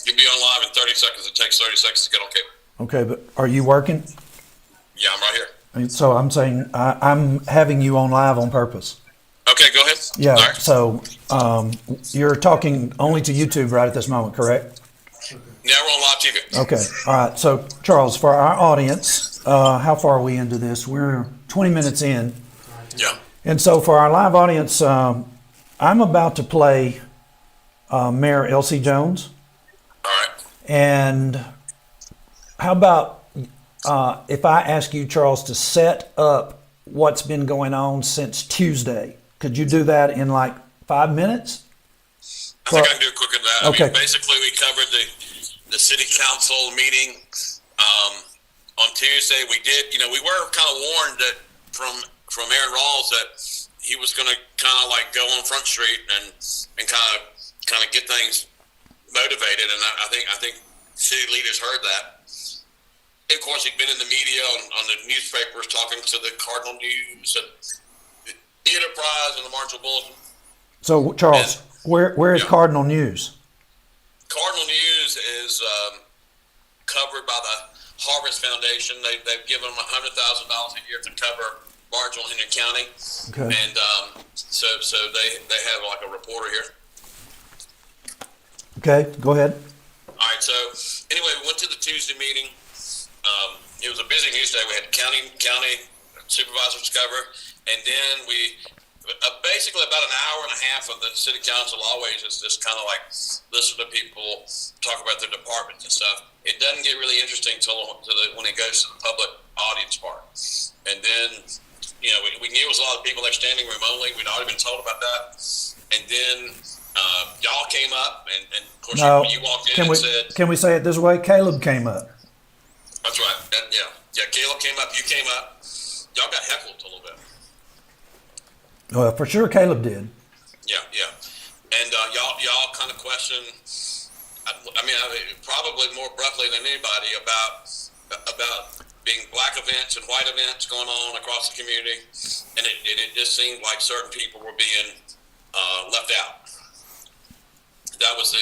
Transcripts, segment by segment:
You'll be on live in 30 seconds. It takes 30 seconds to get on cable. Okay, but are you working? Yeah, I'm right here. So I'm saying I'm having you on live on purpose. Okay, go ahead. Yeah. All right. So you're talking only to YouTube right at this moment, correct? Now we're on live TV. Okay. All right. So Charles, for our audience, how far are we into this? We're 20 minutes in. Yeah. And so for our live audience, I'm about to play Mayor Elsie Jones. All right. And how about if I ask you, Charles, to set up what's been going on since Tuesday? Could you do that in like 5 minutes? I think I can do it quicker than that. Okay. I mean, basically, we covered the city council meeting on Tuesday. We did, we were kind of warned that from Aaron Rawls that he was going to kind of like go on Front Street and kind of get things motivated. And I think city leaders heard that. Of course, he'd been in the media on the newspapers talking to the Cardinal News and the Enterprise and the Martinsville Bulletin. So, Charles, where is Cardinal News? Cardinal News is covered by the Harvest Foundation. They've given them $100,000 a year to cover Martinsville and Henry County. Okay. And so they have like a reporter here. Okay, go ahead. All right. So anyway, we went to the Tuesday meeting. It was a busy news day. We had county supervisors cover, and then we basically about an hour and a half of the city council always is just kind of like listen to people talk about their departments and stuff. It doesn't get really interesting when it goes to the public audience part. And then, we knew it was a lot of people there standing room only. We'd already been told about that. And then y'all came up, and of course you walked in and said... Can we say it this way? Caleb came up. That's right. Yeah, Caleb came up. You came up. Y'all got heckled a little bit. Well, for sure Caleb did. Yeah. And y'all kind of questioned, probably more abruptly than anybody about being black events and white events going on across the community. And it just seemed like certain people were being left out. That was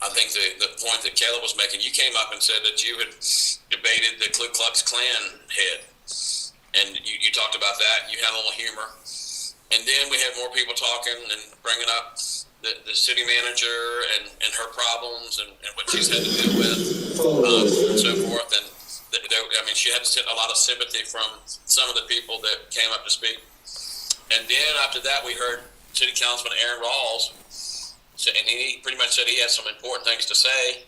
I think the point that Caleb was making. You came up and said that you had debated the Ku Klux Klan head. And you talked about that. You had a little humor. And then we had more people talking and bringing up the city manager and her problems and what she's had to deal with and so forth. And she had a lot of sympathy from some of the people that came up to speak. And then after that, we heard City Councilman Aaron Rawls, and he pretty much said he had some important things to say.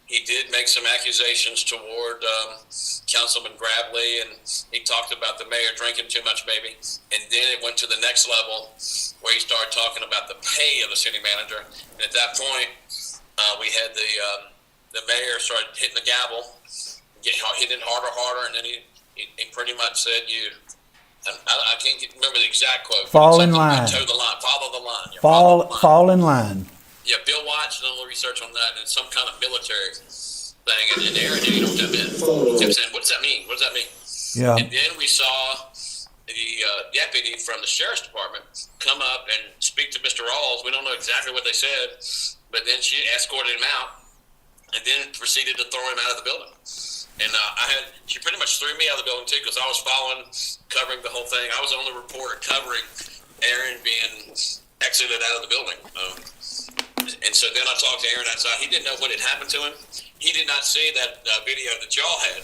He did make some accusations toward Councilman Gravely, and he talked about the mayor drinking too much, maybe. And then it went to the next level where he started talking about the pay of the city manager. And at that point, we had the mayor started hitting the gavel, hitting it harder, and then he pretty much said, I can't remember the exact quote. Fall in line. Toe the line. Follow the line. Yeah, fall in line. Yeah, Bill Watts did a little research on that, and it's some kind of military thing. And Aaron didn't know what that meant. He kept saying, "What does that mean? What does that mean?" Yeah. And then we saw the deputy from the sheriff's department come up and speak to Mr. Rawls. We don't know exactly what they said, but then she escorted him out, and then proceeded to throw him out of the building. And she pretty much threw me out of the building too, because I was covering the whole thing. I was the only reporter covering Aaron being exited out of the building. And so then I talked to Aaron outside. He didn't know what had happened to him. He did not see that video that y'all had.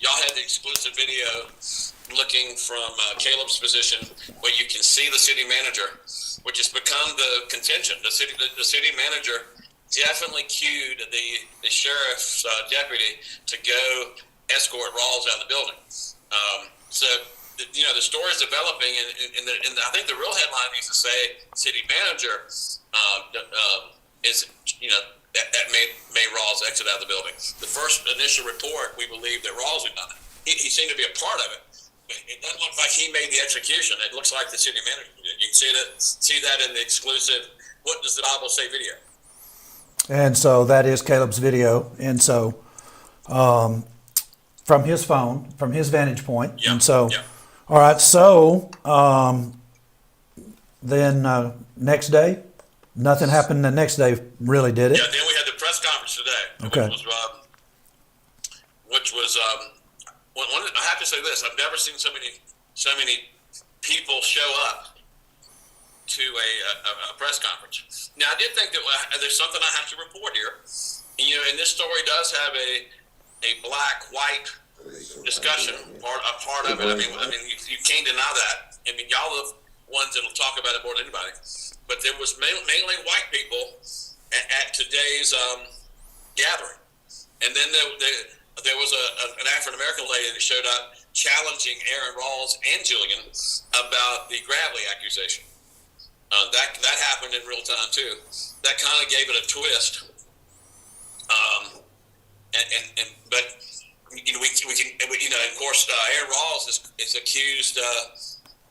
Y'all had the exclusive video looking from Caleb's position where you can see the city manager, which has become the contention. The city manager definitely cued the sheriff's deputy to go escort Rawls out of the building. The story is developing, and I think the real headline needs to say city manager that made Rawls exit out of the building. The first initial report, we believe that Rawls had done it. He seemed to be a part of it. It doesn't look like he made the execution. It looks like the city manager did. You can see that in the exclusive What Does the Bible Say video. And so that is Caleb's video. And so from his phone, from his vantage point. Yeah. And so, yeah. All right. So then next day, nothing happened the next day, really, did it? Yeah, then we had the press conference conference today, Okay. which was I have to say this: I've never seen so many people show up to a press conference. Now, I did think that there's something I have to report here. You know, and this story does have a black-white discussion a part of it. I mean, you can't deny that. I mean, y'all are the ones that'll talk about it more than anybody. But there was mainly white people at today's gathering, and then there was an African American lady that showed up challenging Aaron Rawls and Jillian about the Gravely accusation. That happened in real time too. That kind of gave it a twist. But you know, we can, you know, of course, Aaron Rawls is accused.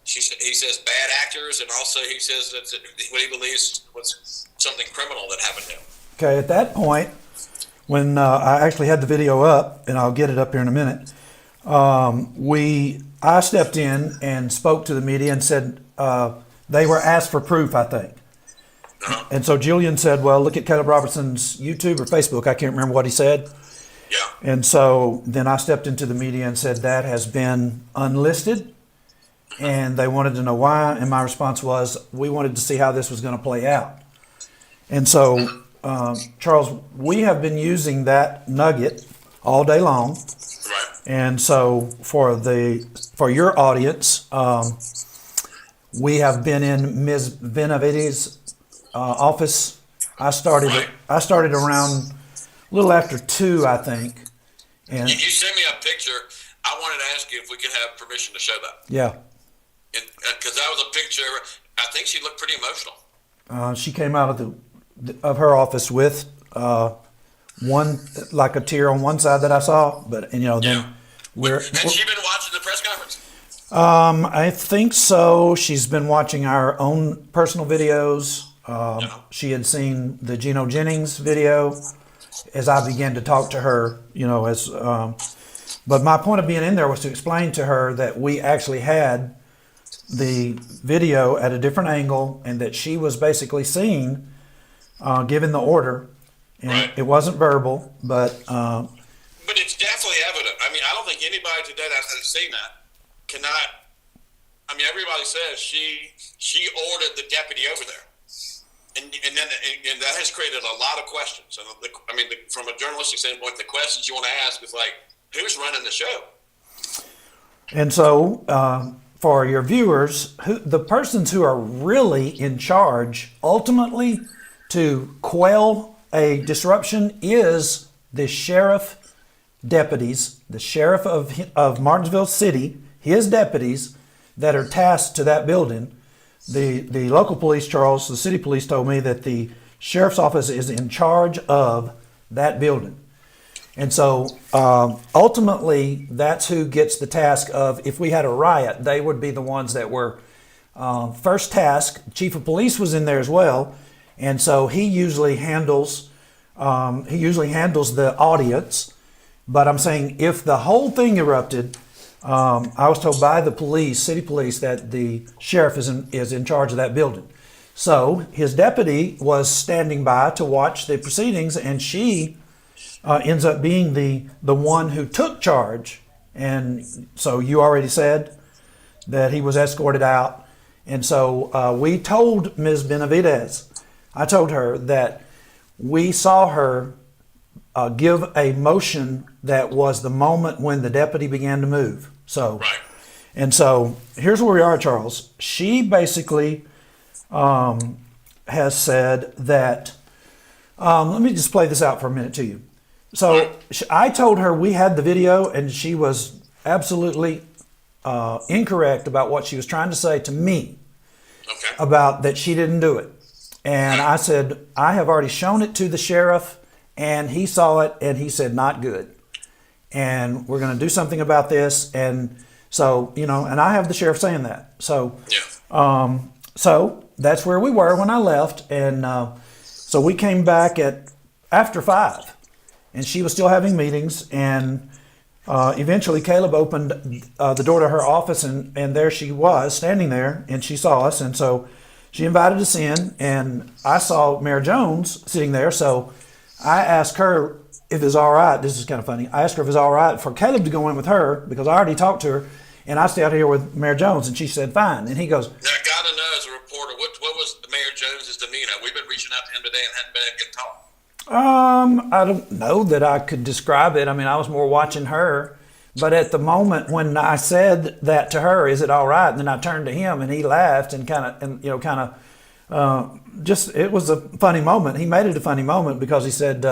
He says bad actors, and also he says that what he believes was something criminal that happened to him. Okay, at that point, when I actually had the video up, and I'll get it up here in a minute, I stepped in and spoke to the media and said they were asked for proof, I think. Uh-huh. And so Julian said, well, look at Caleb Robertson's YouTube or Facebook. I can't remember what he said. Yeah. And so then I stepped into the media and said that has been unlisted. And they wanted to know why. And my response was, we wanted to see how this was going to play out. And so, Charles, we have been using that nugget all day long. Right. And so for your audience, we have been in Ms. Benavides' office. I started around a little after 2, I think. And You sent me a picture. I wanted to ask you if we could have permission to show that. yeah, Because that was a picture. I think she looked pretty emotional. she came out of her office with one, like a tear on one side that I saw, but then Has she been watching the press conference? I think so. She's been watching our own personal videos. She had seen the Geno Jennings video as I began to talk to her, but my point of being in there was to explain to her that we actually had the video at a different angle and that she was basically seen giving the order. And Right. It wasn't verbal, but But it's definitely evident. I mean, I don't think anybody today that has seen that cannot. I mean, everybody says she ordered the deputy over there, and that has created a lot of questions. And from a journalistic standpoint, the questions you want to ask is like, who's running the show? And so, for your viewers, the persons who are really in charge ultimately to quell a disruption is the sheriff deputies, the sheriff of Martinsville City, his deputies that are tasked to that building. The local police, Charles, the city police told me that the sheriff's office is in charge of that building. And so ultimately, that's who gets the task of, if we had a riot, they would be the ones that were first tasked. Chief of police was in there as well. And so he usually handles the audience. But I'm saying if the whole thing erupted, I was told by the police, city police, that the sheriff is in charge of that building. So his deputy was standing by to watch the proceedings, and she ends up being the one who took charge. And so you already said that he was escorted out. And so we told Ms. Benavides, I told her that we saw her give a motion that was the moment when the deputy began to move. So, Right. And so here's where we are, Charles. She basically has said that, let me just play this out for a minute to you. So I told her we had the video, and she was absolutely incorrect about what she was trying to say to me Okay. about that she didn't do it. And I said, I have already shown it to the sheriff, and he saw it, and he said, not good. And we're going to do something about this. And so, and I have the sheriff saying that. So, Yeah. so that's where we were when I left. And so we came back after 5, and she was still having meetings. And eventually Caleb opened the door to her office, and there she was standing there, and she saw us. And so she invited us in, and I saw Mayor Jones sitting there. So I asked her if it's all right. This is kind of funny. I asked her if it's all right for Caleb to go in with her because I already talked to her, and I stayed out here with Mayor Jones, and she said fine. And he goes, Now, I gotta know as a reporter, what was Mayor Jones's demeanor? We've been reaching out to him today and hadn't been able to get talk. I don't know that I could describe it. I mean, I was more watching her. But at the moment when I said that to her, is it all right? And then I turned to him and he laughed and just, it was a funny moment. He made it a funny moment because he said,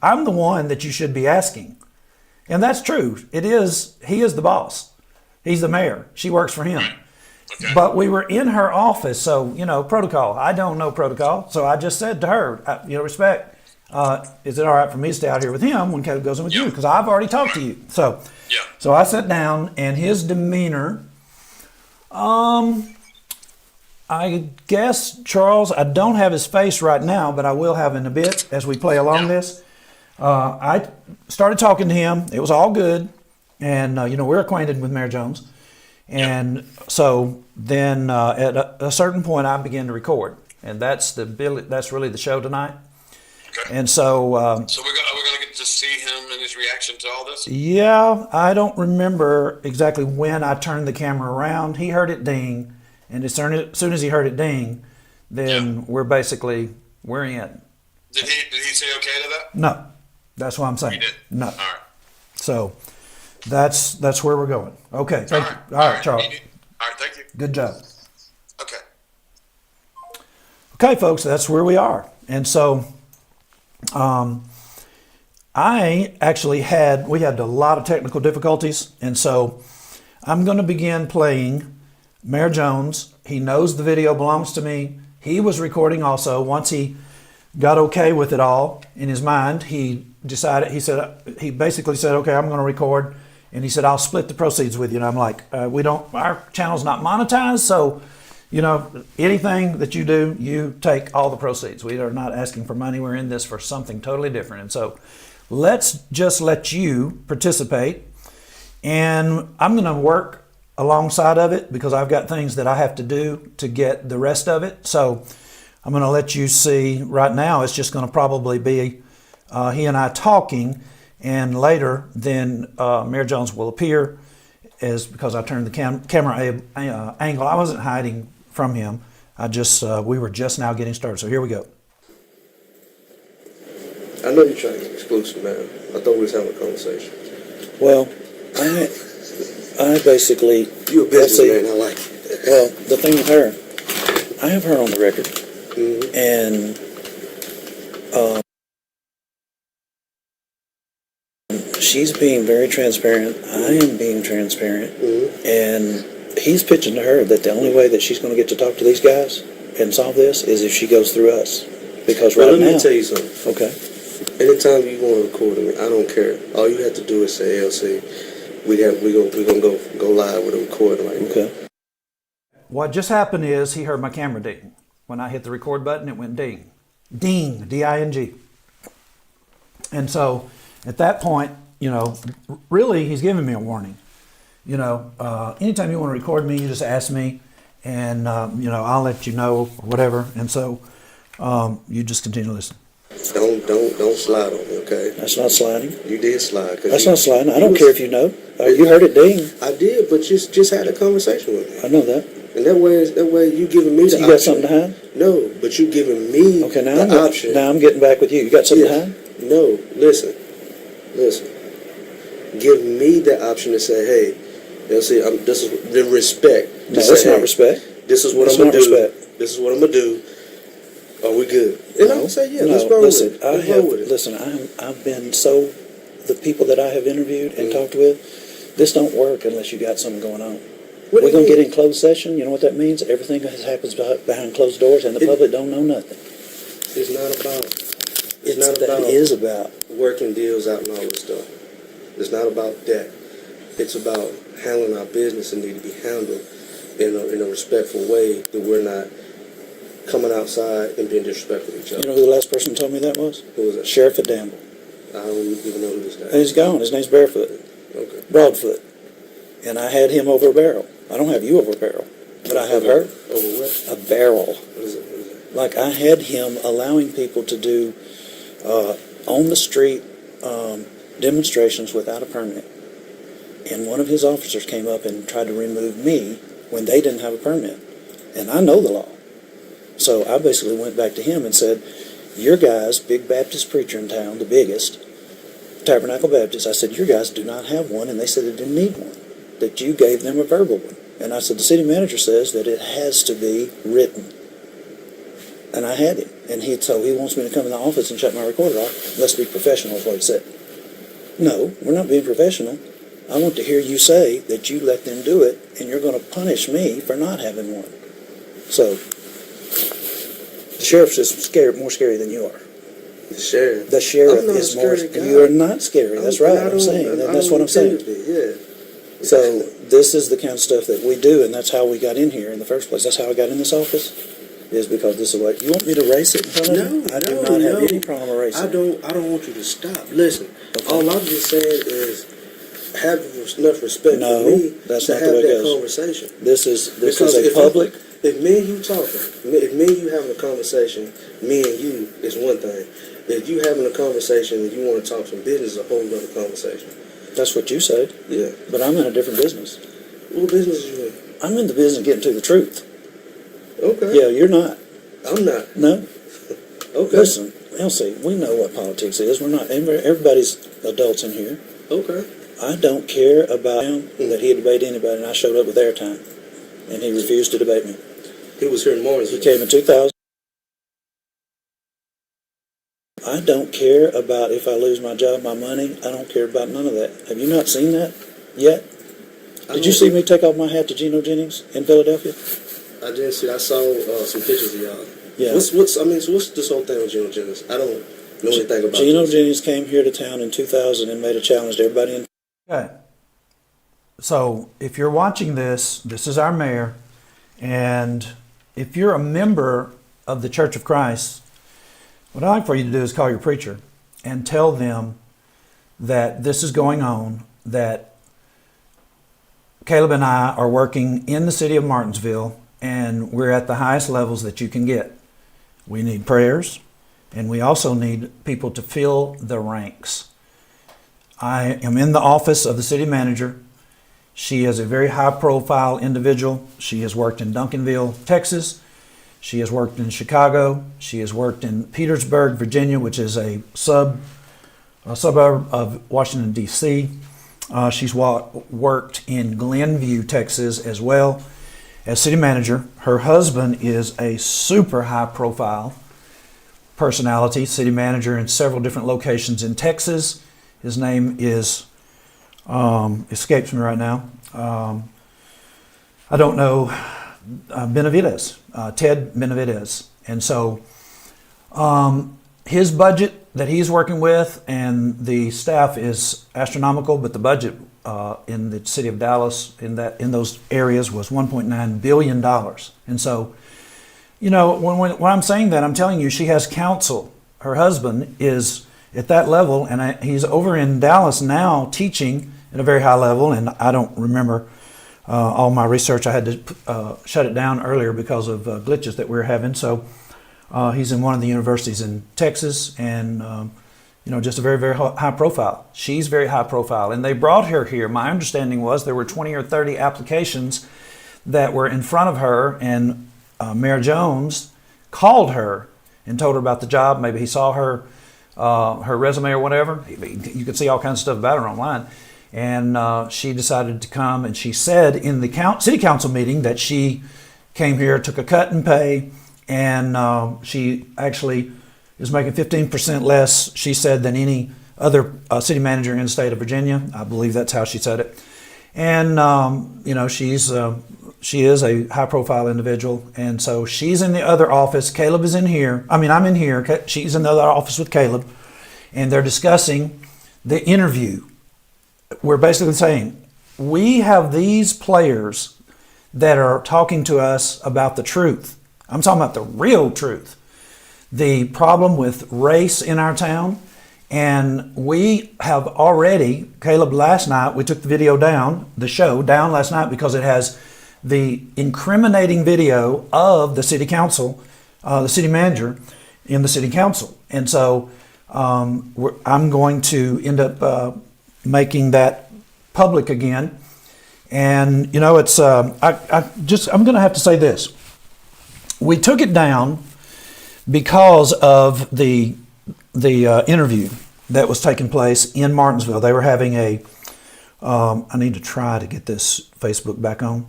I'm the one that you should be asking. And that's true. It is. He is the boss. He's the mayor. She works for him. Okay. But we were in her office. So, protocol. I don't know protocol. So I just said to her, respect. Is it all right for me to stay out here with him when Caleb goes in with you? Because I've already talked to you. So I sat down, and his demeanor, I guess, Charles, I don't have his face right now, but I will have in a bit as we play along this. I started talking to him. It was all good. And, we're acquainted with Mayor Jones. And so then at a certain point, I began to record. And that's really the show tonight. Okay. And so... so are we going to get to see him and his reaction to all this? Yeah, I don't remember exactly when I turned the camera around. He heard it ding, and as soon as he heard it ding, then we're in. Did he say okay to that? No, that's what I'm saying. He did? No. All right. So that's where we're going. Okay, thank you. All right, Charles. All right, thank you. Good job. Okay. Okay, folks, that's where we are. And so I actually we had a lot of technical difficulties, and so I'm going to begin playing Mayor Jones. He knows the video belongs to me. He was recording also. Once he got okay with it all in his mind, he basically said, okay, I'm going to record. And he said, I'll split the proceeds with you. And I'm like, our channel's not monetized, so anything that you do, you take all the proceeds. We are not asking for money. We're in this for something totally different. And so let's just let you participate. And I'm going to work alongside of it because I've got things that I have to do to get the rest of it. So I'm going to let you see right now. It's just going to probably be he and I talking. And later, then Mayor Jones will appear because I turned the camera angle. I wasn't hiding from him. We were just now getting started. So here we go. I know you're trying to get exclusive, man. I thought we was having a conversation. Well, I basically... You're a businessman, I like it. Well, the thing with her, I have her on the record. Mm-hmm. And she's being very transparent. I am being transparent. Mm-hmm. And he's pitching to her that the only way that she's going to get to talk to these guys and solve this is if she goes through us. Because let me tell you something. Okay. Anytime you want to record me, I don't care. All you have to do is say, LC, we're gonna go live with a recording right now. Okay. What just happened is he heard my camera ding. When I hit the record button, it went ding. Ding, D-I-N-G. And so at that point, really he's giving me a warning. Anytime you want to record me, you just ask me and, I'll let you know or whatever. And so you just continue to listen. Don't slide on me, okay? That's not sliding. You did slide. That's not sliding. I don't care if you know. You heard it ding. I did, but just had a conversation with me. I know that. And that way you giving me the option. You got something to hide? No, but you giving me the option. Now I'm getting back with you. You got something to hide? No, listen. Give me the option to say, hey, this is the respect. No, that's not respect. This is what I'm going to do. This is what I'm going to do. Are we good? And I say, yeah, let's roll with it. I've been the people that I have interviewed and talked with, this don't work unless you got something going on. We're going to get in closed session. You know what that means? Everything happens behind closed doors and the public don't know nothing. It's not about... That is about working deals out and all this stuff. It's not about that. It's about handling our business and need to be handled in a respectful way that we're not coming outside and being disrespectful to each other. You know who the last person told me that was? Who was that? Sheriff at Danville. I don't even know who this guy is. He's gone. His name's Barefoot. Okay. Broadfoot. And I had him over a barrel. I don't have you over a barrel. But I have her. Over what? A barrel. What is it? Like I had him allowing people to do on the street demonstrations without a permit. And one of his officers came up and tried to remove me when they didn't have a permit. And I know the law. So I basically went back to him and said, your guys, big Baptist preacher in town, the biggest, Tabernacle Baptist, I said, your guys do not have one, and they said they didn't need one, that you gave them a verbal one. And I said, the city manager says that it has to be written. And I had him. And so he wants me to come in the office and shut my recorder off. Let's be professional, is what he said. No, we're not being professional. I want to hear you say that you let them do it, and you're going to punish me for not having one. So, the sheriff's is more scary than you are. The sheriff. The sheriff I'm not is a more. scary guy. You are not scary. That's right. I'm saying. That's what I'm saying. Yeah. So this is the kind of stuff that we do, and that's how we got in here in the first place. That's how I got in this office, is because this is what you want me to race it in front of you. I do not have any problem racing. I don't want you to stop. Listen, Okay. all I'm just saying is have enough respect No, for me that's to not the have way it that goes. conversation. This is Because a public. If me and you talking, if me and you having a conversation, me and you is one thing. If you having a conversation and you want to talk some business, is a whole other conversation. That's what you said. Yeah. But I'm in a different business. What business you in? I'm in the business of getting to the truth. Okay. Yeah, you're not. I'm not. No. Okay. Listen, Elsie, we know what politics is. We're not. Everybody's adults in here. Okay. I don't care about him that he'd debate anybody, and I showed up with airtime, and he refused to debate me. He was here in He Martinsville. came in 2000. I don't care about if I lose my job, my money. I don't care about none of that. Have you not seen that yet? Did you see me take off my hat to Geno Jennings in Philadelphia? I didn't see. I saw some pictures of y'all. Yeah. What's this whole thing with Geno Jennings? I don't know anything about Geno this. Jennings came here to town in 2000 and made a challenge to everybody in. Okay. So if you're watching this, this is our mayor. And if you're a member of the Church of Christ, what I'd like for you to do is call your preacher and tell them that this is going on, that Caleb and I are working in the city of Martinsville, and we're at the highest levels that you can get. We need prayers, and we also need people to fill the ranks. I am in the office of the city manager. She is a very high-profile individual. She has worked in Duncanville, Texas. She has worked in Chicago. She has worked in Petersburg, Virginia, which is a suburb of Washington, D.C. She's worked in Glenview, Texas as well as city manager. Her husband is a super high-profile personality, city manager in several different locations in Texas. His name is, escapes me right now. I don't know, Benavides, Ted Benavides. And so his budget that he's working with and the staff is astronomical, but the budget in the city of Dallas in those areas was $1.9 billion. And so, you know, when I'm saying that, I'm telling you she has counsel. Her husband is at that level, and he's over in Dallas now teaching at a very high level, and I don't remember all my research. I had to shut it down earlier because of glitches that we were having. So he's in one of the universities in Texas, and you know, just a very, very high profile. She's very high profile, and they brought her here. My understanding was there were 20 or 30 applications that were in front of her, and Mayor Jones called her and told her about the job. Maybe he saw her resume or whatever. You could see all kinds of stuff about her online. And she decided to come, and she said in the city council meeting that she came here, took a cut in pay, and she actually is making 15% less, she said, than any other city manager in the state of Virginia. I believe that's how she said it. And, you know, she is a high-profile individual, and so she's in the other office. Caleb is in here. I mean, I'm in here. She's in the other office with Caleb, and they're discussing the interview. We're basically saying, we have these players that are talking to us about the truth. I'm talking about the real truth. The problem with race in our town. And we have already, Caleb, last night, we took the video down, the show down last night because it has the incriminating video of the city council, the city manager in the city council. And so I'm going to end up making that public again. And you know, it's I'm going to have to say this. We took it down because of the interview that was taking place in Martinsville. They were having a I need to try to get this Facebook back on.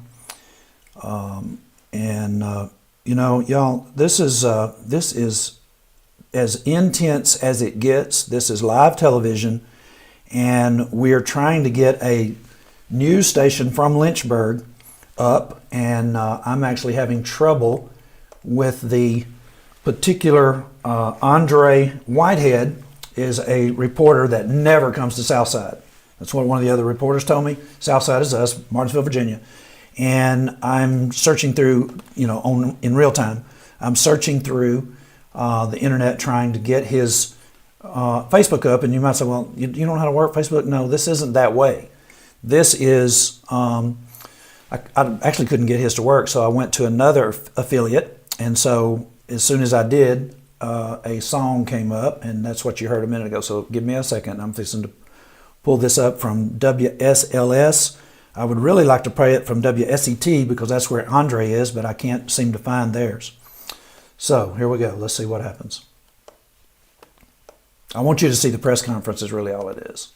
You know, y'all, this is as intense as it gets. This is live television, and we're trying to get a news station from Lynchburg up, and I'm actually having trouble with the particular Andre Whitehead is a reporter that never comes to Southside. That's what one of the other reporters told me. Southside is us, Martinsville, Virginia. And I'm searching through, you know, in real time, I'm searching through the internet trying to get his Facebook up. And you might say, well, you don't know how to work Facebook? No, this isn't that way. This is, I actually couldn't get his to work, so I went to another affiliate. And so as soon as I did, a song came up, and that's what you heard a minute ago. So give me a second. I'm fixing to pull this up from WSLS. I would really like to play it from WSET because that's where Andre is, but I can't seem to find theirs. So here we go. Let's see what happens. I want you to see the press conference is really all it is.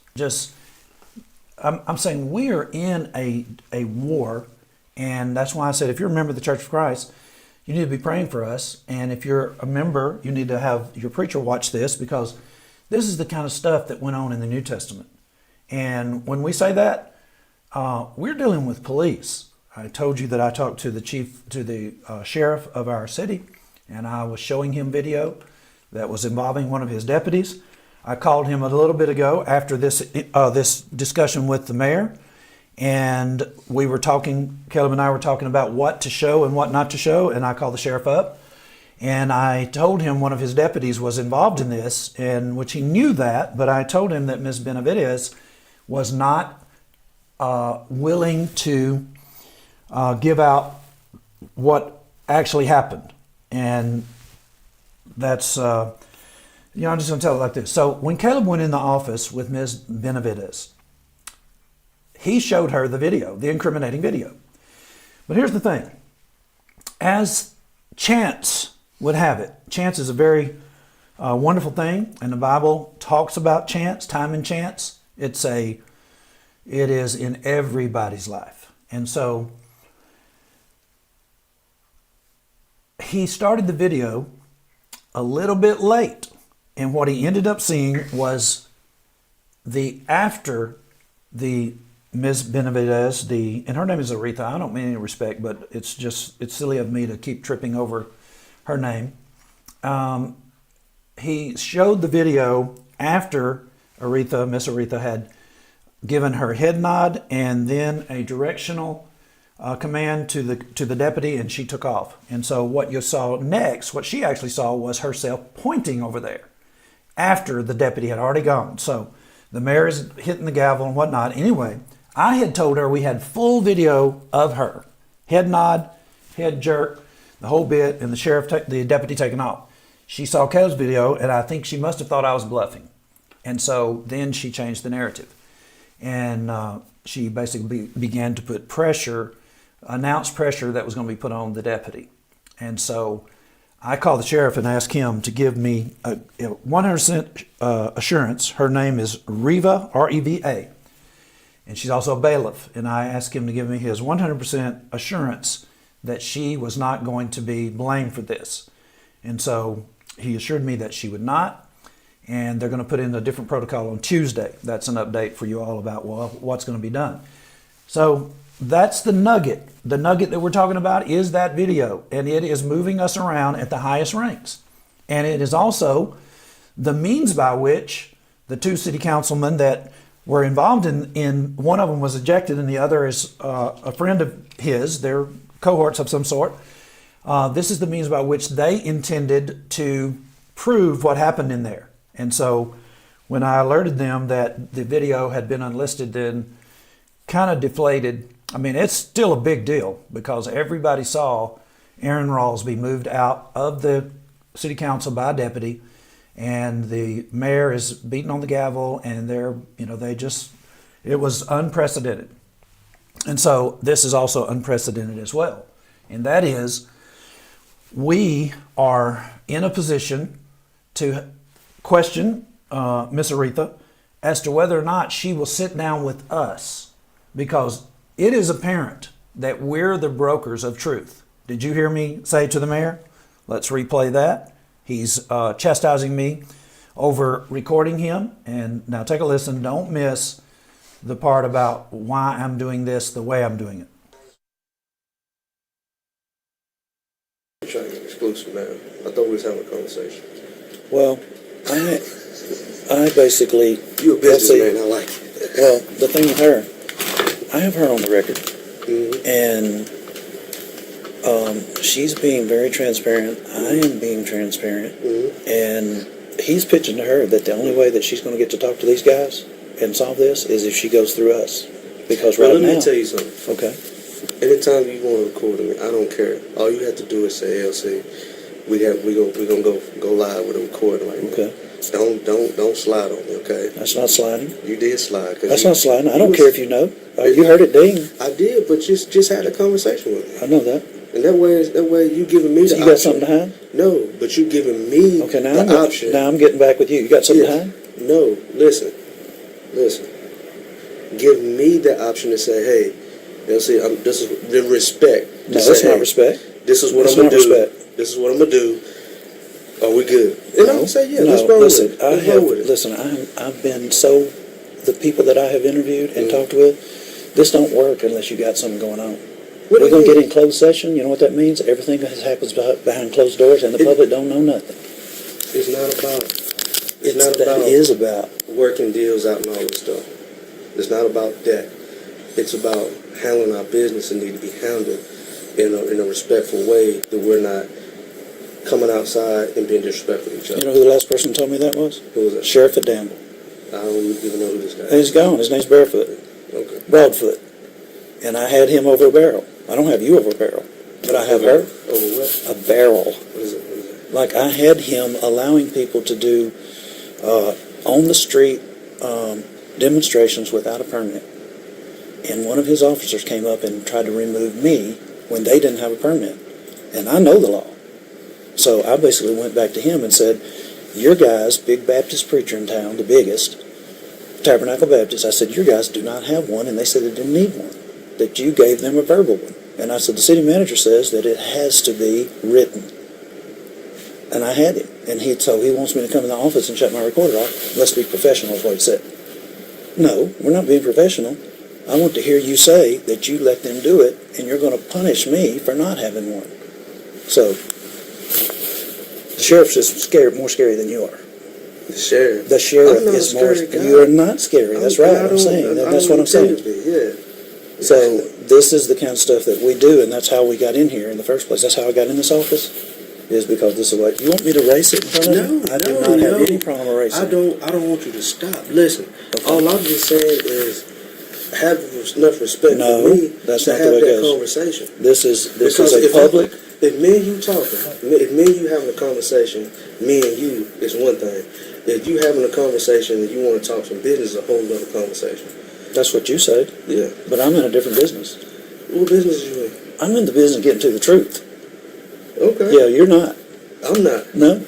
I'm saying we are in a war, and that's why I said if you're a member of the Church of Christ, you need to be praying for us. And if you're a member, you need to have your preacher watch this, because this is the kind of stuff that went on in the New Testament. And when we say that, we're dealing with police. I told you that I talked to the sheriff of our city, and I was showing him video that was involving one of his deputies. I called him a little bit ago after this discussion with the mayor, and we were talking, Caleb and I were talking about what to show and what not to show, and I called the sheriff up, and I told him one of his deputies was involved in this, and which he knew that, but I told him that Ms. Benavides was not willing to give out what actually happened. And that's, I'm just going to tell it like this. So when Caleb went in the office with Ms. Benavides, he showed her the video, the incriminating video. But here's the thing. As chance would have it, chance is a very wonderful thing, and the Bible talks about chance, time and chance. It is in everybody's life. And so he started the video a little bit late. And what he ended up seeing was after the Ms. Benavides, and her name is Aretha. I don't mean any respect, but it's silly of me to keep tripping over her name. He showed the video after Miss Aretha had given her head nod and then a directional command to the deputy, and she took off. And so what you saw next, what she actually saw, was herself pointing over there after the deputy had already gone. So the mayor is hitting the gavel and whatnot. Anyway, I had told her we had full video of her head nod, head jerk, the whole bit, and the deputy taking off. She saw Caleb's video, and I think she must have thought I was bluffing. And so then she changed the narrative. And she basically began to put pressure, announced pressure that was going to be put on the deputy. And so I called the sheriff and asked him to give me a 100% assurance. Her name is Reva, R-E-V-A. And she's also a bailiff. And I asked him to give me his 100% assurance that she was not going to be blamed for this. And so he assured me that she would not. And they're going to put in a different protocol on Tuesday. That's an update for you all about what's going to be done. So that's the nugget. The nugget that we're talking about is that video, and it is moving us around at the highest ranks. And it is also the means by which the two city councilmen that were involved in one of them was ejected, and the other is a friend of his. They're cohorts of some sort. This is the means by which they intended to prove what happened in there. And so when I alerted them that the video had been unlisted, then kind of deflated. I mean, it's still a big deal because everybody saw Aaron Rawls be moved out of the city council by a deputy, and the mayor is beating on the gavel, and it was unprecedented. And so this is also unprecedented as well. And that is, we are in a position to question Miss Aretha as to whether or not she will sit down with us, because it is apparent that we're the brokers of truth. Did you hear me say to the mayor? Let's replay that. He's chastising me over recording him. And now take a listen. Don't miss the part about why I'm doing this the way I'm doing it. I'm trying to get exclusive, man. I thought we was having a conversation. Well, I basically... You're a businessman, I like it. Well, the thing with her, I have her on the record, and she's being very transparent. I am being transparent, and he's pitching to her that the only way that she's going to get to talk to these guys and solve this is if she goes through us. Because Well, right now... let me tell you something. Okay. Anytime you want to record me, I don't care. All you have to do is say, LC, we're gonna go live with a recording right now. Okay. Don't slide on me, okay? That's not sliding. You did slide. That's not sliding. I don't care if you know. You heard it ding. I did, but just had a conversation with me. I know that. And that way you giving me the So option. you got something to hide? No, but you giving me Okay, the option. now I'm getting back with you. You got something to hide? No, listen. Give me the option to say, hey, LC, this is the respect. No, that's not respect. This is what That's I'm gonna not do. respect. This is what I'm gonna do. Are we good? And I'm gonna say, yeah, let's roll with it. Let's roll with it. Listen, I've been the people that I have interviewed and talked with, this don't work unless you got something going on. What do We're you going to mean? get in closed session. You know what that means? Everything that happens behind closed doors, and the public don't know nothing. It's not about. That is about. Working deals out and all this stuff. It's not about that. It's about handling our business and need to be handled in a respectful way, that we're not coming outside and being disrespectful to each You other. know who the last person told me that was? Who was that? Sheriff at Danville. I don't even know who this guy is. He's gone. His name's Barefoot. Okay. Broadfoot. And I had him over a barrel. I don't have you over a barrel, but I have her Over what? a barrel. What is it? Like I had him allowing people to do on the street demonstrations without a permit. And one of his officers came up and tried to remove me when they didn't have a permit. And I know the law. So I basically went back to him and said, your guys, big Baptist preacher in town, the biggest, Tabernacle Baptist, I said, your guys do not have one, and they said they didn't need one, that you gave them a verbal one. And I said, the city manager says that it has to be written. And I had him. And so he wants me to come in the office and shut my recorder off. Let's be professional is what he said. No, we're not being professional. I want to hear you say that you let them do it, and you're going to punish me for not having one. So, the sheriff's just more scary than you are. The sheriff. The sheriff I'm not is a more. scary guy. You are not scary. That's right. I'm saying. That's what I'm saying. Yeah. So this is the kind of stuff that we do, and that's how we got in here in the first place. That's how I got in this office, is because this is what you want me to race it in front of you? I do not have any problem erasing. I don't want you to stop. Listen, all I'm just saying is have enough respect for me that's to not the have way it that goes. conversation. This is Because a public. If me and you talking, if me and you having a conversation, me and you is one thing. If you having a conversation and you want to talk some business, is a whole other conversation. That's what you said. Yeah. But I'm in a different business. What business you in? I'm in the business of getting to the truth. Okay. Yeah, you're not. I'm not. No.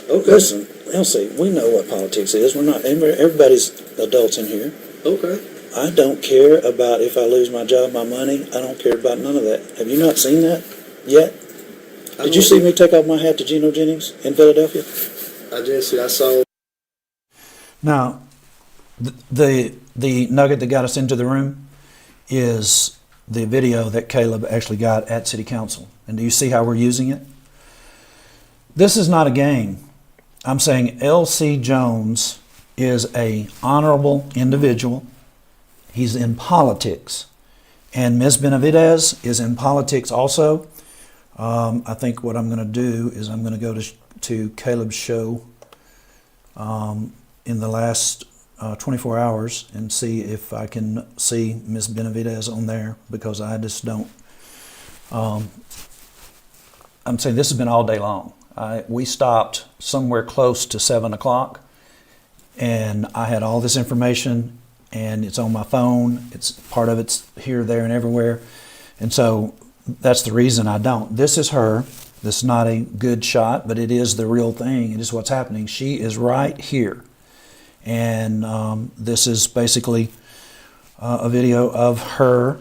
Okay. Listen, Elsie, we know what politics is. We're not. Everybody's adults in here. Okay. I don't care about if I lose my job, my money. I don't care about none of that. Have you not seen that yet? Did you see me take off my hat to Geno Jennings in Philadelphia? I didn't see. I saw. Now, the nugget that got us into the room is the video that Caleb actually got at City Council. And do you see how we're using it? This is not a game. I'm saying L.C. Jones is a honorable individual. He's in politics. And Ms. Benavidez is in politics also. I think what I'm going to do is I'm going to go to Caleb's show in the last 24 hours and see if I can see Ms. Benavidez on there, because I just don't. I'm saying this has been all day long. We stopped somewhere close to 7 o'clock, and I had all this information, and it's on my phone. It's part of it's here, there, and everywhere, and so that's the reason I don't. This is her. This is not a good shot, but it is the real thing. It is what's happening. She is right here, and this is basically a video of her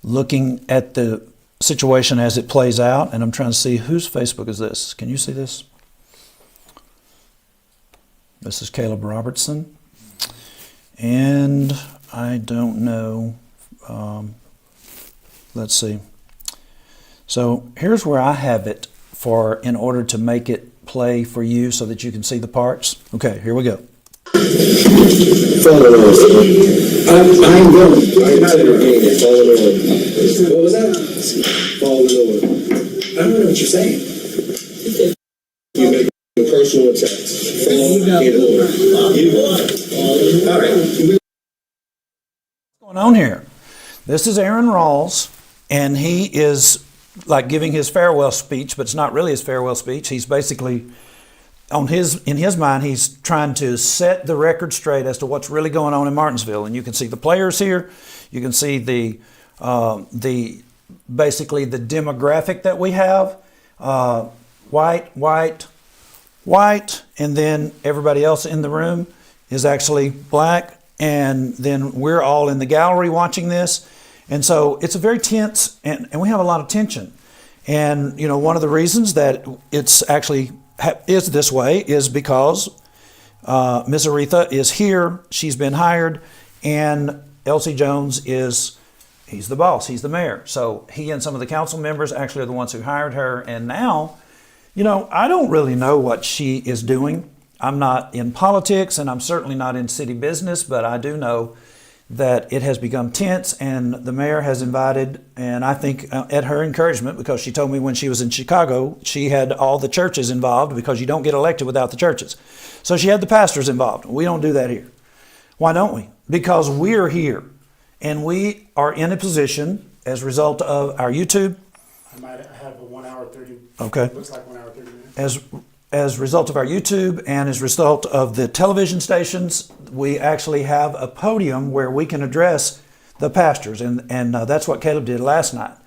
looking at the situation as it plays out, and I'm trying to see whose Facebook is this. Can you see this? This is Caleb Robertson, and I don't know. Let's see. So here's where I have it in order to make it play for you so that you can see the parts. Okay, here we go. Falling on. I'm going. I'm not entertaining. Falling on. What was that? Falling on. I don't know what you're saying. You make a personal attack. Fall in on. All right. What's going on here? This is Aaron Rawls, and he is like giving his farewell speech, but it's not really his farewell speech. He's basically in his mind, he's trying to set the record straight as to what's really going on in Martinsville. And you can see the players here. You can see the basically the demographic that we have: white, and then everybody else in the room is actually black. And then we're all in the gallery watching this. And so it's a very tense, and we have a lot of tension. And, you know, one of the reasons that it's actually is this way is because Ms. Aretha is here. She's been hired, and Elsie Jones he's the boss. He's the mayor. So he and some of the council members actually are the ones who hired her. And now, you know, I don't really know what she is doing. I'm not in politics, and I'm certainly not in city business, but I do know that it has become tense, and the mayor has invited, and I think at her encouragement, because she told me when she was in Chicago, she had all the churches involved because you don't get elected without the churches. So she had the pastors involved. We don't do that here. Why don't we? Because we're here, and we are in a position as a result of our YouTube. I might have a 1 hour 30. Okay. Looks like 1 hour 30 minutes. As a result of our YouTube and as a result of the television stations, we actually have a podium where we can address the pastors. And that's what Caleb did last night.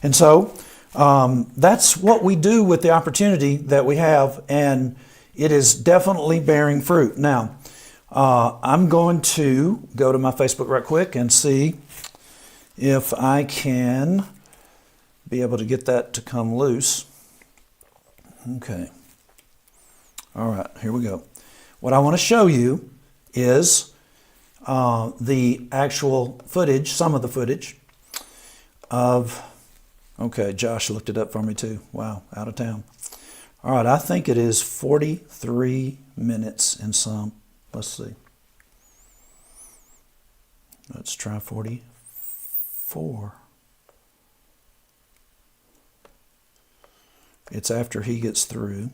And so that's what we do with the opportunity that we have. And it is definitely bearing fruit. Now, I'm going to go to my Facebook right quick and see if I can be able to get that to come loose. Okay. All right, here we go. What I want to show you is the actual footage, some of the footage of, okay, Josh looked it up for me too. Wow, out of town. All right, I think it is 43 minutes and some. Let's see. Let's try 44. It's after he gets through.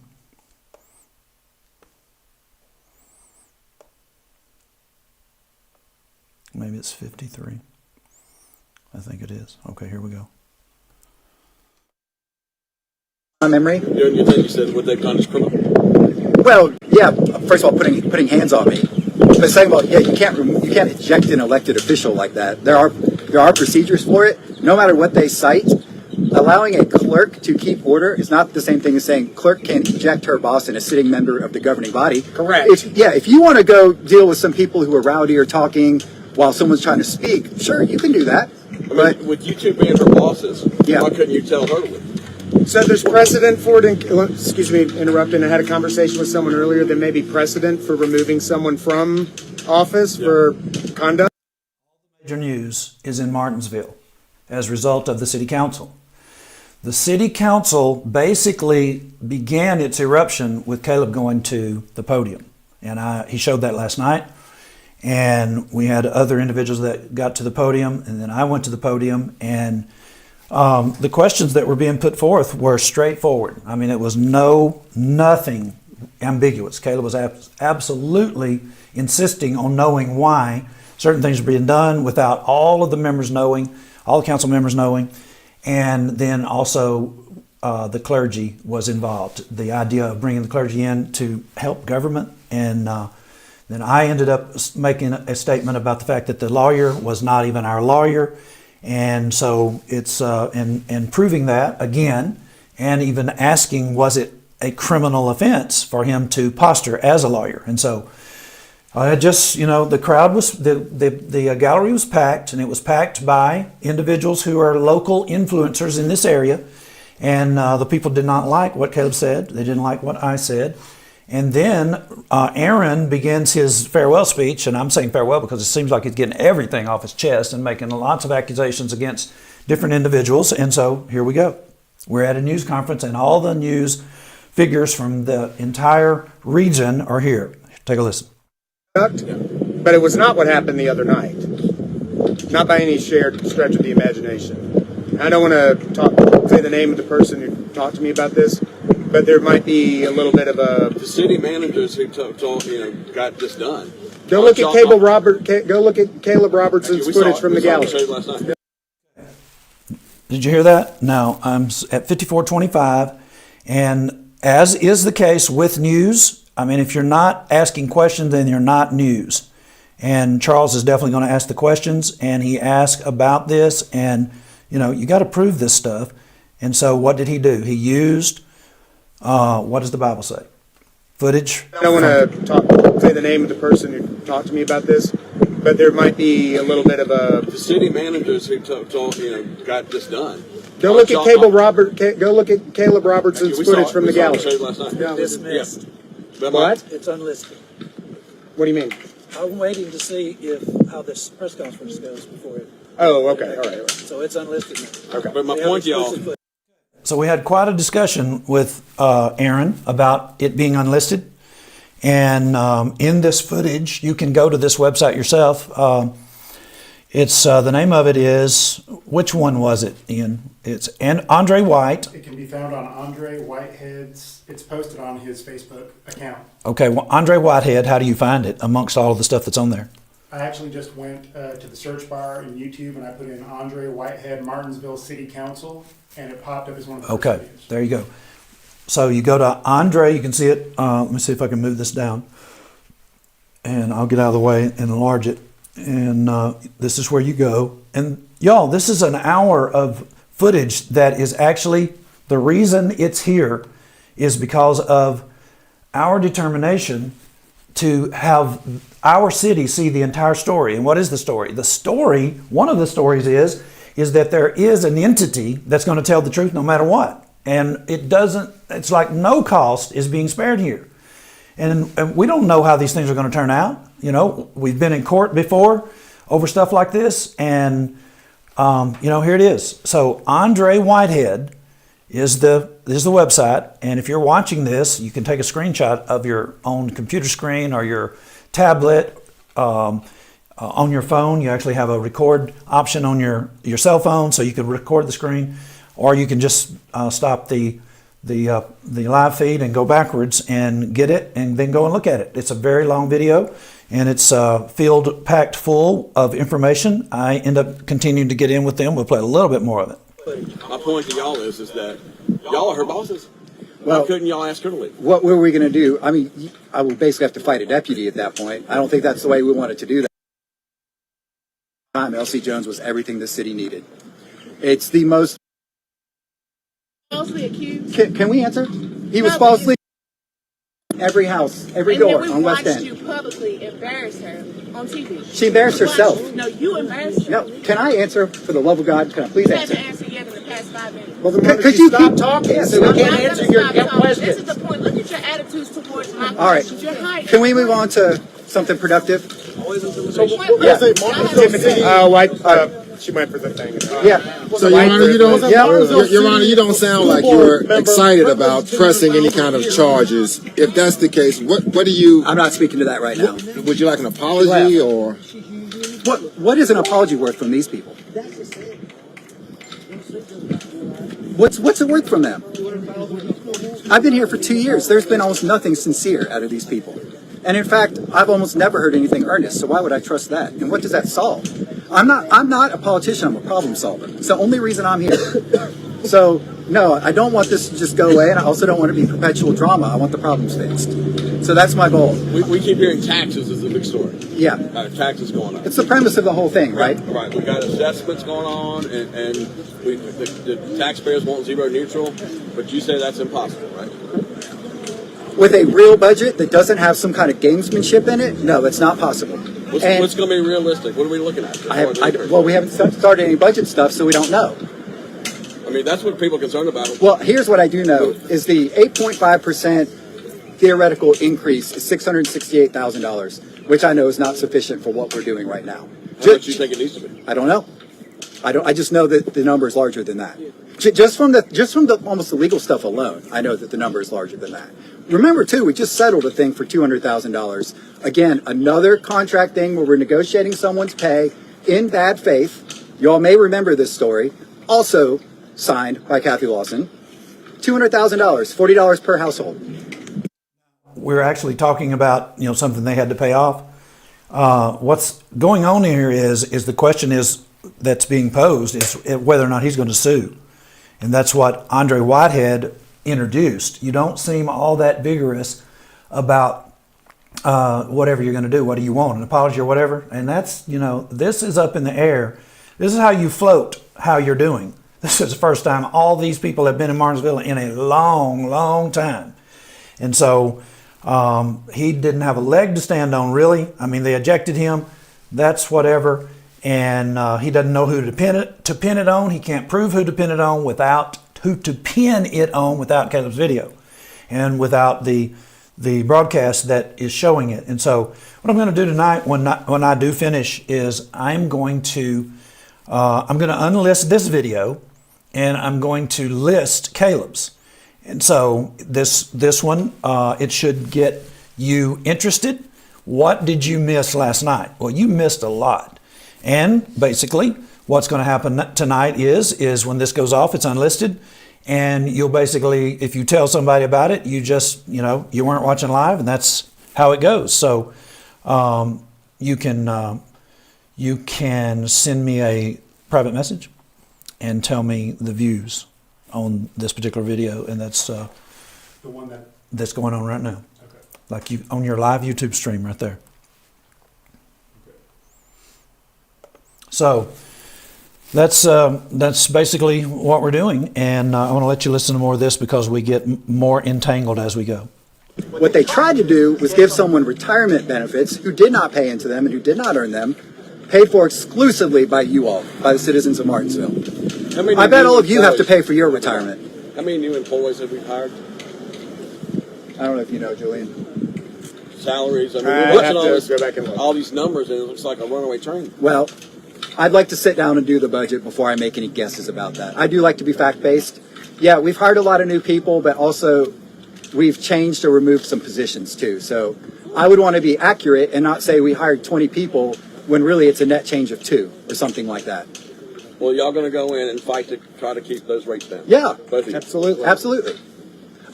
Maybe it's 53. I think it is. Okay, here we go. My memory? You think you said what they've done is criminal? Well, yeah. First of all, putting hands on me. But second of all, yeah, you can't eject an elected official like that. There are procedures for it. No matter what they cite, allowing a clerk to keep order is not the same thing as saying clerk can eject her boss and a sitting member of the governing body. Correct. If you want to go deal with some people who are rowdy or talking while someone's trying to speak, sure, you can do that. But with you two being her bosses, yeah. Why couldn't you tell her to leave? So there's precedent for it. Excuse me, interrupting. I had a conversation with someone earlier. There may be precedent for removing someone from office for conduct. Major news is in Martinsville as a result of the city council. The city council basically began its eruption with Caleb going to the podium. And he showed that last night. And we had other individuals that got to the podium, and then I went to the podium, and the questions that were being put forth were straightforward. I mean, it was nothing ambiguous. Caleb was absolutely insisting on knowing why certain things were being done without all of the members knowing, all the council members knowing, and then also the clergy was involved. The idea of bringing the clergy in to help government, and then I ended up making a statement about the fact that the lawyer was not even our lawyer, and so it's and proving that again, and even asking, was it a criminal offense for him to posture as a lawyer? And so I just, the crowd was, the gallery was packed, and it was packed by individuals who are local influencers in this area. And the people did not like what Caleb said. They didn't like what I said. And then Aaron begins his farewell speech, and I'm saying farewell because it seems like he's getting everything off his chest and making lots of accusations against different individuals. And so here we go. We're at a news conference, and all the news figures from the entire region are here. Take a listen. But it was not what happened the other night. Not by any shared stretch of the imagination. I don't want to say the name of the person who talked to me about this, but there might be a little bit of a... The city managers who got this done. Go look at Caleb Robertson's footage from the gallery. Last night. Did you hear that? No, I'm at 5425, and as is the case with news, I mean, if you're not asking questions, then you're not news. And Charles is definitely going to ask the questions, and he asked about this, and you got to prove this stuff. And so what did he do? He used, what does the Bible say? Footage. I don't want to say the name of the person who talked to me about this, but there might be a little bit of a... The city managers who got this done. Go look at Caleb Robertson's footage from the gallery. Last night. Dismissed. Yeah. What? It's unlisted. What do you mean? I'm waiting to see how this press conference goes before it. Oh, okay. All right. So it's unlisted now. Okay. But my We have point to y'all, exclusive footage. So we had quite a discussion with Aaron about it being unlisted. And in this footage, you can go to this website yourself. It's the name of it is, which one was it, Ian? It's Andre White. It can be found on Andre Whitehead's, it's posted on his Facebook account. Okay, well, Andre Whitehead, how do you find it amongst all of the stuff that's on there? I actually just went to the search bar in YouTube and I put in Andre Whitehead Martinsville City Council, and it popped up as one of the first Okay, videos. there you go. So you go to Andre, you can see it. Let me see if I can move this down. And I'll get out of the way and enlarge it. And this is where you go. And y'all, this is an hour of footage that is actually, the reason it's here is because of our determination to have our city see the entire story. And what is the story? The story, one of the stories is that there is an entity that's going to tell the truth no matter what. And it's like no cost is being spared here. And we don't know how these things are going to turn out. We've been in court before over stuff like this, and here it is. So Andre Whitehead is the website, and if you're watching this, you can take a screenshot of your own computer screen or your tablet. On your phone, you actually have a record option on your cell phone, so you can record the screen, or you can just stop the live feed and go backwards and get it, and then go and look at it. It's a very long video, and it's filled packed full of information. I end up continuing to get in with them. We'll play a little bit more of it. my point to y'all is that y'all are her bosses. Well, Why couldn't y'all ask her to leave? what were we going to do? I mean, I would basically have to fight a deputy at that point. I don't think that's the way we wanted to do that. L.C. Jones was everything the city needed. It's the most... Falsely accused. Can we answer? He was falsely... Every house, every And door then we on West watched End. you publicly embarrass her on TV. She embarrassed herself. No, you embarrassed her. No, can I answer for the love of God? Can I please You haven't answer? answered yet in the past 5 minutes. Well, then why don't Could you stop keep talking? so we I'm can't not answer gonna your stop talking. questions? This is the point. Look at your attitudes towards my All right. questions. You're hiding. Can we move on to something productive? She went for the thing. Yeah. So, Your Honor, you don't sound like you're Member- excited about pressing any kind of charges. If that's the case, what do you? I'm not speaking to that right now. Would you like an apology or? What is an apology worth from these people? What's it worth from them? I've been here for 2 years. There's been almost nothing sincere out of these people. And in fact, I've almost never heard anything earnest, so why would I trust that? And what does that solve? I'm not a politician, I'm a problem solver. It's the only reason I'm here. So No, I don't want this to just go away, and I also don't want it to be perpetual drama. I want the problems fixed. So that's my goal. We keep hearing taxes is the big story. Yeah. Taxes going up. It's the premise of the whole thing, right? Right. We got assessments going on, and the taxpayers want zero neutral, but you say that's impossible, right? With a real budget that doesn't have some kind of gamesmanship in it, no, it's not possible. What's going to be realistic? What are we looking at? Well, we haven't started any budget stuff, so we don't know. I mean, that's what people are concerned about. Well, here's what I do know, is the 8.5% theoretical increase is $668,000, which I know is not sufficient for what we're doing right now. How much do you think it needs to be? I don't know. I just know that the number is larger than that. Just from the almost the legal stuff alone, I know that the number is larger than that. Remember, too, we just settled a thing for $200,000. Again, another contract thing where we're negotiating someone's pay in bad faith. Y'all may remember this story. Also signed by Kathy Lawson. $200,000, $40 per household. We're actually talking about, something they had to pay off. What's going on here is the question that's being posed is whether or not he's going to sue. And that's what Andre Whitehead introduced. You don't seem all that vigorous about whatever you're going to do. What do you want? An apology or whatever? And that's, this is up in the air. This is how you float how you're doing. This is the first time all these people have been in Martinsville in a long, long time. And so he didn't have a leg to stand on, really. I mean, they ejected him. That's whatever. And he doesn't know who to pin it on. He can't prove who to pin it on without Caleb's video and without the broadcast that is showing it. And so what I'm going to do tonight when I do finish is I'm going to unlist this video and I'm going to list Caleb's. And so this one, it should get you interested. What did you miss last night? Well, you missed a lot. And basically what's going to happen tonight is when this goes off, it's unlisted. And you'll basically, if you tell somebody about it, you just, you weren't watching live, and that's how it goes. So you can send me a private message and tell me the views on this particular video, and that's the one that's going on right now. Okay. Like you on your live YouTube stream right there. Okay. So that's basically what we're doing, and I want to let you listen to more of this because we get more entangled as we go. What they tried to do was give someone retirement benefits who did not pay into them and who did not earn them, paid for exclusively by you all, by the citizens of Martinsville. I bet all of you have to pay for your retirement. How many new employees have we hired? I don't know if you know, Julian. Salaries. I mean, we're watching all these numbers, and it looks like a runaway train. Well, I'd like to sit down and do the budget before I make any guesses about that. I do like to be fact-based. Yeah, we've hired a lot of new people, but also we've changed or removed some positions too. So I would want to be accurate and not say we hired 20 people when really it's a net change of 2 or something like that. Well, y'all going to go in and fight to try to keep those rates down? Yeah, both of you. Absolutely.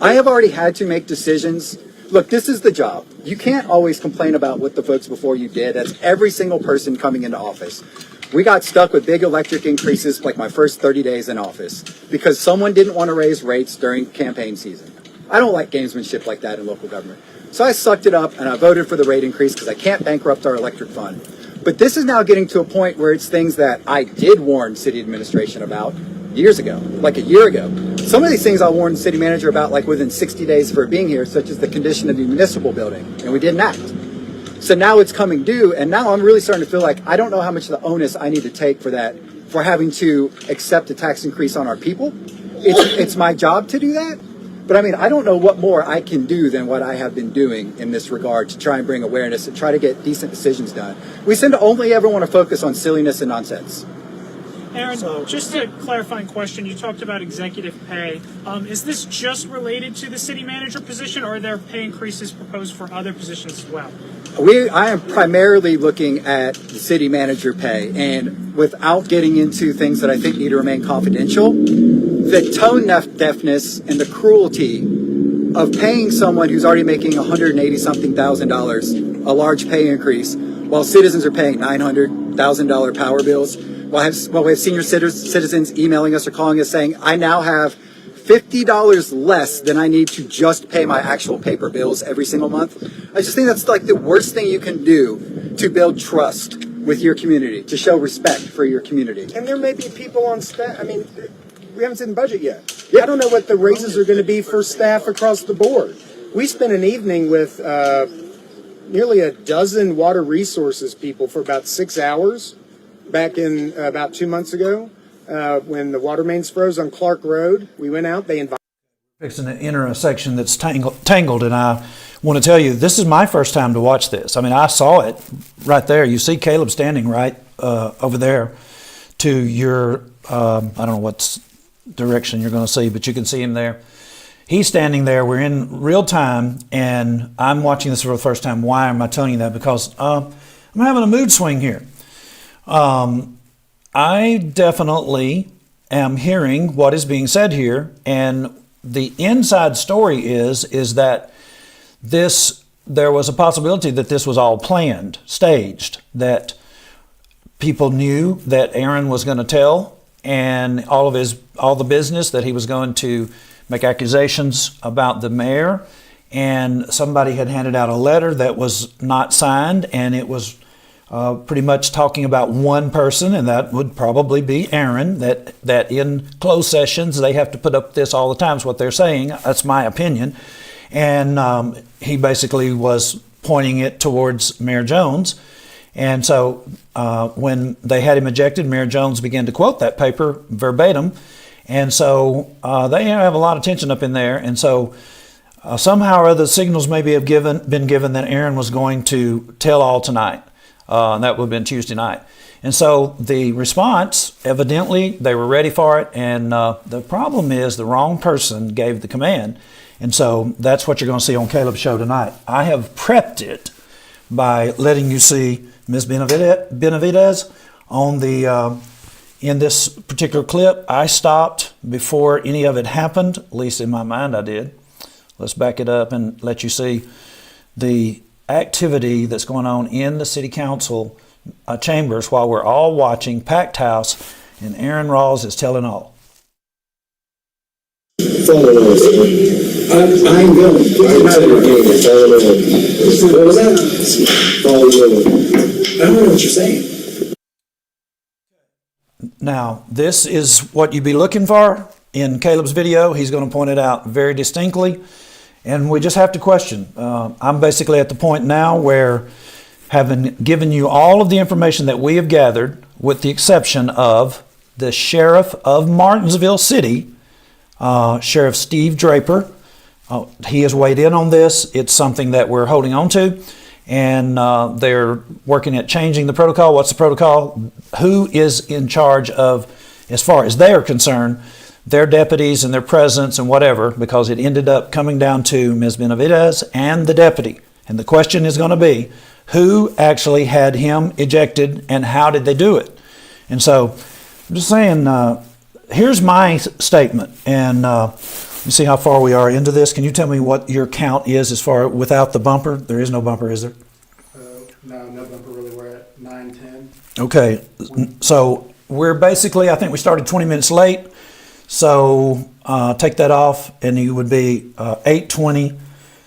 I have already had to make decisions. Look, this is the job. You can't always complain about what the folks before you did. That's every single person coming into office. We got stuck with big electric increases like my first 30 days in office because someone didn't want to raise rates during campaign season. I don't like gamesmanship like that in local government. So I sucked it up and I voted for the rate increase because I can't bankrupt our electric fund. But this is now getting to a point where it's things that I did warn city administration about years ago, like a year ago. Some of these things I warned the city manager about like within 60 days for being here, such as the condition of the municipal building, and we didn't act. So now it's coming due, and now I'm really starting to feel like I don't know how much of the onus I need to take for that, for having to accept a tax increase on our people. It's my job to do that. But I mean, I don't know what more I can do than what I have been doing in this regard to try and bring awareness and try to get decent decisions done. We seem to only ever want to focus on silliness and nonsense. Aaron, just a clarifying question. You talked about executive pay. Is this just related to the city manager position, or are there pay increases proposed for other positions as well? I am primarily looking at the city manager pay, and without getting into things that I think need to remain confidential, the tone deafness and the cruelty of paying someone who's already making $180-something thousand a large pay increase while citizens are paying $900,000 power bills, while we have senior citizens emailing us or calling us saying, I now have $50 less than I need to just pay my actual paper bills every single month. I just think that's like the worst thing you can do to build trust with your community, to show respect for your community. And there may be people on staff. I mean, we haven't seen the budget yet. I don't know what the raises are going to be for staff across the board. We spent an evening with nearly a dozen water resources people for about 6 hours back in about 2 months ago when the water mains froze on Clark Road. We went out. They invited. Fixing to enter a section that's tangled, and I want to tell you, this is my first time to watch this. I mean, I saw it right there. You see Caleb standing right over there to your, I don't know what direction you're going to see, but you can see him there. He's standing there. We're in real time, and I'm watching this for the first time. Why am I telling you that? Because I'm having a mood swing here. I definitely am hearing what is being said here, and the inside story is that there was a possibility that this was all planned, staged, that people knew that Aaron was going to tell, and all the business, that he was going to make accusations about the mayor, and somebody had handed out a letter that was not signed, and it was pretty much talking about one person, and that would probably be Aaron, that in closed sessions they have to put up this all the time is what they're saying. That's my opinion. And he basically was pointing it towards Mayor Jones. And so when they had him ejected, Mayor Jones began to quote that paper verbatim. And so they have a lot of tension up in there. And so somehow or other, signals maybe have been given that Aaron was going to tell all tonight. And that would have been Tuesday night. And so the response, evidently, they were ready for it. And the problem is the wrong person gave the command. And so that's what you're going to see on Caleb's show tonight. I have prepped it by letting you see Ms. Benavidez on the in this particular clip. I stopped before any of it happened, at least in my mind I did. Let's back it up and let you see the activity that's going on in the city council chambers while we're all watching, packed house, and Aaron Rawls is telling all. Falling on us. I'm going. I'm not in the game. Falling on. What was that? Falling on. I don't know what you're saying. Now, this is what you'd be looking for in Caleb's video. He's going to point it out very distinctly, and we just have to question. I'm basically at the point now where, having given you all of the information that we have gathered, with the exception of the sheriff of Martinsville City, Sheriff Steve Draper. He has weighed in on this. It's something that we're holding on to, and they're working at changing the protocol. What's the protocol? Who is in charge of, as far as they are concerned, their deputies and their presence and whatever, because it ended up coming down to Ms. Benavidez and the deputy. And the question is going to be, who actually had him ejected and how did they do it? And so I'm just saying, here's my statement, and you see how far we are into this. Can you tell me what your count is as far without the bumper? There is no bumper, is there? No bumper really. We're at 9:10. Okay, so we're basically, I think we started 20 minutes late, so take that off, and you would be 8:20.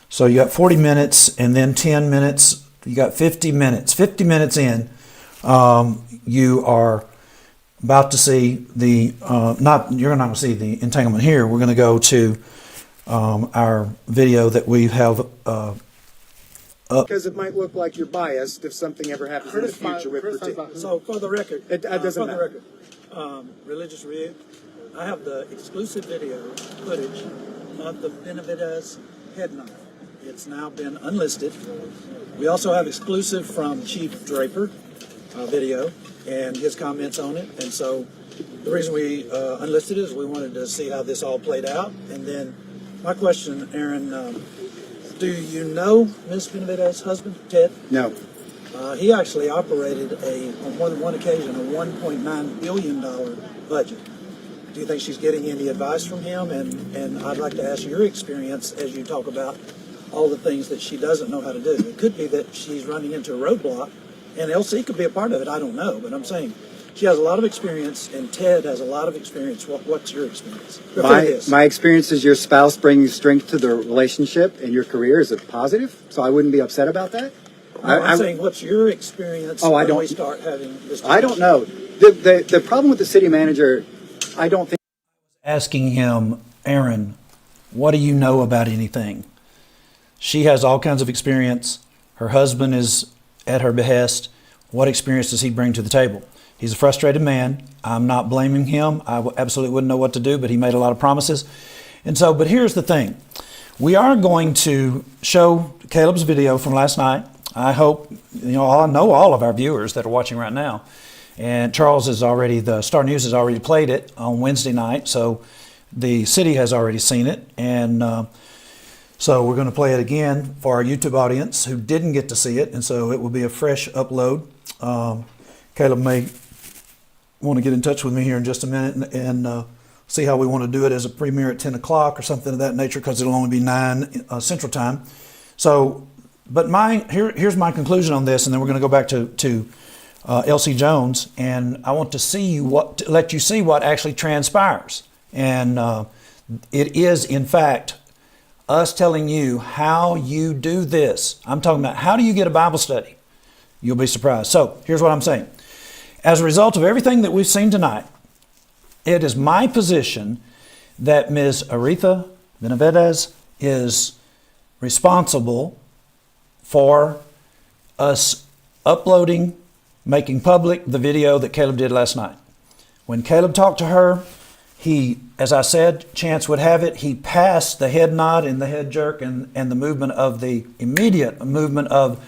So you got 40 minutes, and then 10 minutes. You got 50 minutes. 50 minutes in, you are about to see the, you're not going to see the entanglement here. We're going to go to our video that we have up. Because it might look like you're biased if something ever happens in the future with particular. So for the record, It doesn't matter. Religious rig, I have the exclusive video footage of the Benavidez head knife. It's now been unlisted. We also have exclusive from Chief Draper video and his comments on it. And so the reason we unlisted it is we wanted to see how this all played out. And then my question, Aaron, do you know Ms. Benavidez's husband, Ted? No. He actually operated on more than one occasion, a $1.9 billion budget. Do you think she's getting any advice from him? And I'd like to ask your experience as you talk about all the things that she doesn't know how to do. It could be that she's running into a roadblock, and LC could be a part of it. I don't know, but I'm saying, She has a lot of experience, and Ted has a lot of experience. What's your experience? My experience is your spouse brings strength to the relationship and your career is a positive, so I wouldn't be upset about that. I'm saying, what's your experience when we start having this? I don't know. The problem with the city manager, I don't think. Asking him, Aaron, what do you know about anything? She has all kinds of experience. Her husband is at her behest. What experience does he bring to the table? He's a frustrated man. I'm not blaming him. I absolutely wouldn't know what to do, but he made a lot of promises. And so, but here's the thing. We are going to show Caleb's video from last night. I hope, I know all of our viewers that are watching right now. And Charles the Star News has already played it on Wednesday night. So the city has already seen it. And so we're going to play it again for our YouTube audience who didn't get to see it. And so it will be a fresh upload. Caleb may want to get in touch with me here in just a minute and see how we want to do it as a premiere at 10 o'clock or something of that nature, because it'll only be 9 Central Time. So, but here's my conclusion on this, and then we're going to go back to L.C. Jones, and I want to let you see what actually transpires. And it is, in fact, us telling you how you do this. I'm talking about how do you get a Bible study? You'll be surprised. So here's what I'm saying. As a result of everything that we've seen tonight, it is my position that Ms. Aretha Benavidez is responsible for us uploading, making public the video that Caleb did last night. When Caleb talked to her, he, as I said, chance would have it, he passed the head nod and the head jerk and the movement of the immediate movement of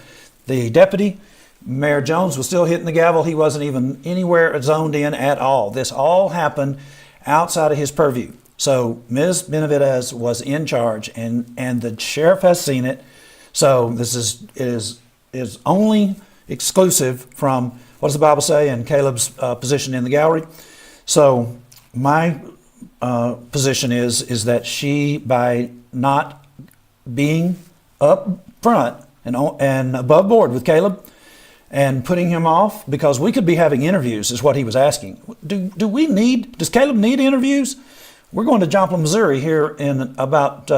the deputy. Mayor Jones was still hitting the gavel. He wasn't even anywhere zoned in at all. This all happened outside of his purview. So Ms. Benavidez was in charge, and the sheriff has seen it. So this is only exclusive from what does the Bible say and Caleb's position in the gallery. So my position is that she, by not being up front and above board with Caleb, and putting him off, because we could be having interviews, is what he was asking. Does Caleb need interviews? We're going to Joplin, Missouri here in about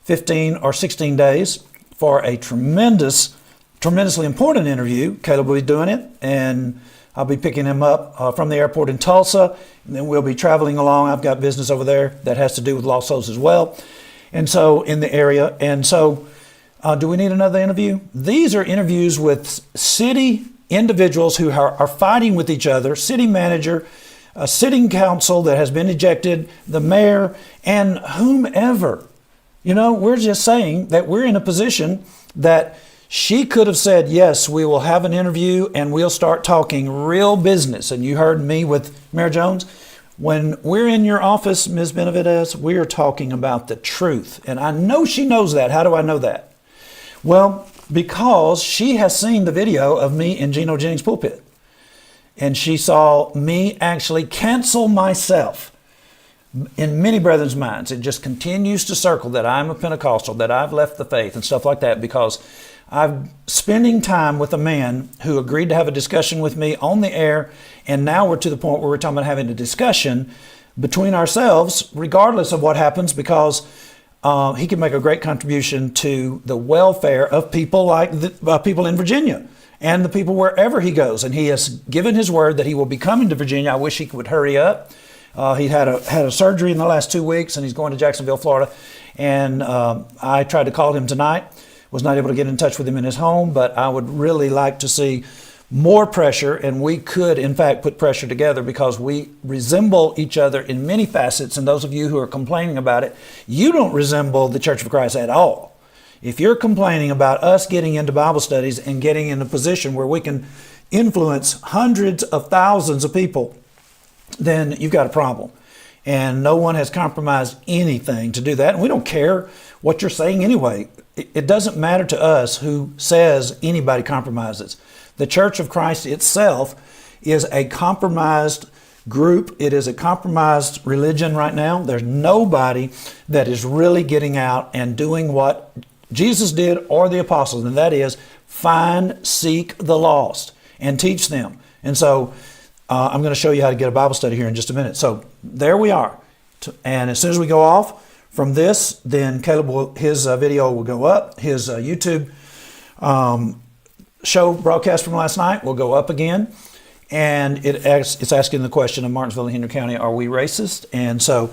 15 or 16 days for a tremendously important interview. Caleb will be doing it, and I'll be picking him up from the airport in Tulsa, and then we'll be traveling along. I've got business over there that has to do with lost souls as well, and so in the area. And so do we need another interview? These are interviews with city individuals who are fighting with each other, city manager, a sitting council that has been ejected, the mayor, and whomever. We're just saying that we're in a position that she could have said, yes, we will have an interview and we'll start talking real business. And you heard me with Mayor Jones. When we're in your office, Ms. Benavidez, we are talking about the truth. And I know she knows that. How do I know that? Well, because she has seen the video of me in Geno Jennings' pulpit. And she saw me actually cancel myself. In many brethren's minds, it just continues to circle that I'm a Pentecostal, that I've left the faith and stuff like that, because I'm spending time with a man who agreed to have a discussion with me on the air, and now we're to the point where we're talking about having a discussion between ourselves, regardless of what happens, because he can make a great contribution to the welfare of people like people in Virginia and the people wherever he goes. And he has given his word that he will be coming to Virginia. I wish he would hurry up. He had a surgery in the last 2 weeks, and he's going to Jacksonville, Florida. And I tried to call him tonight, was not able to get in touch with him in his home, but I would really like to see more pressure, and we could, in fact, put pressure together, because we resemble each other in many facets. And those of you who are complaining about it, you don't resemble the Church of Christ at all. If you're complaining about us getting into Bible studies and getting in a position where we can influence hundreds of thousands of people, then you've got a problem. And no one has compromised anything to do that. And we don't care what you're saying anyway. It doesn't matter to us who says anybody compromises. The Church of Christ itself is a compromised group. It is a compromised religion right now. There's nobody that is really getting out and doing what Jesus did or the apostles, and that is find, seek the lost and teach them. And so I'm going to show you how to get a Bible study here in just a minute. So there we are. And as soon as we go off from this, then Caleb his video will go up. His YouTube show broadcast from last night will go up again. And it's asking the question of Martinsville and Henry County, are we racist? And so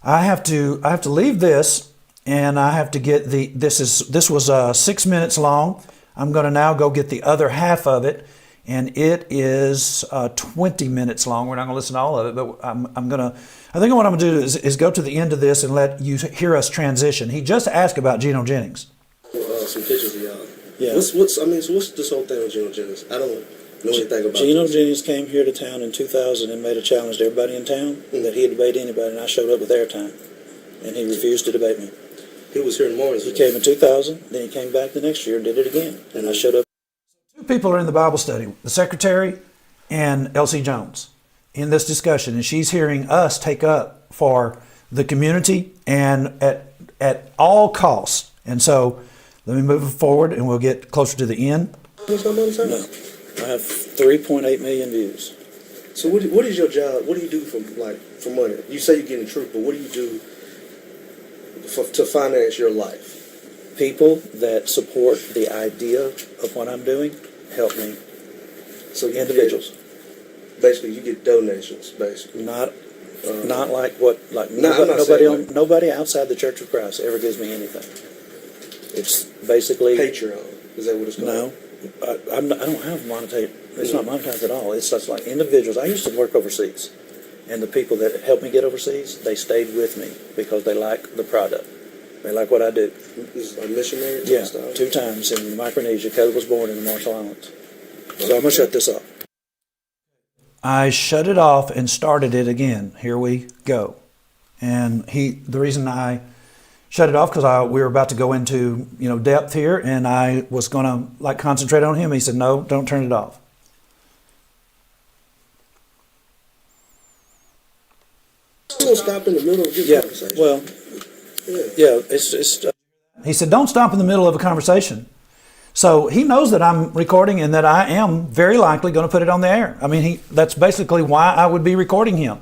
I have to leave this, and I have to get this was 6 minutes long. I'm going to now go get the other half of it, and it is 20 minutes long. We're not going to listen to all of it, but I think what I'm going to do is go to the end of this and let you hear us transition. He just asked about Geno Jennings. Some pictures of y'all. Yeah. So what's this whole thing with Geno Jennings? I don't know anything about Geno this. Jennings came here to town in 2000 and made a challenge to everybody in town that he'd debate anybody, and I showed up with airtime, and he refused to debate me. He was here in Martinsville. He came in 2000, then he came back the next year and did it again, and I showed up. Two people are in the Bible study, the secretary and Elsie Jones, in this discussion, and she's hearing us take up for the community and at all costs. And so let me move forward, and we'll get closer to the end. No, I have 3.8 million views. So what is your job? What do you do for money? You say you're getting truth, but what do you do to finance your life? People that support the idea of what I'm doing help me. So Individuals. Basically, you get donations, basically. Not nobody outside the Church of Christ ever gives me anything. It's basically Patreon. Is that what it's called? No, I don't have monetary. It's not monetized at all. It's just like individuals. I used to work overseas, and the people that helped me get overseas, they stayed with me because they like the product. They like what I do. Is a missionary? Yeah, style? 2 times in Micronesia. Caleb was born in the Marshall Islands. So I'm gonna shut this off. I shut it off and started it again. Here we go. And the reason I shut it off because we were about to go into depth here, and I was going to concentrate on him. He said, "No, don't turn it off." Don't stop in the middle of this conversation. Well, yeah, it's He said, "Don't stop in the middle of a conversation." So he knows that I'm recording and that I am very likely going to put it on the air. I mean, that's basically why I would be recording him.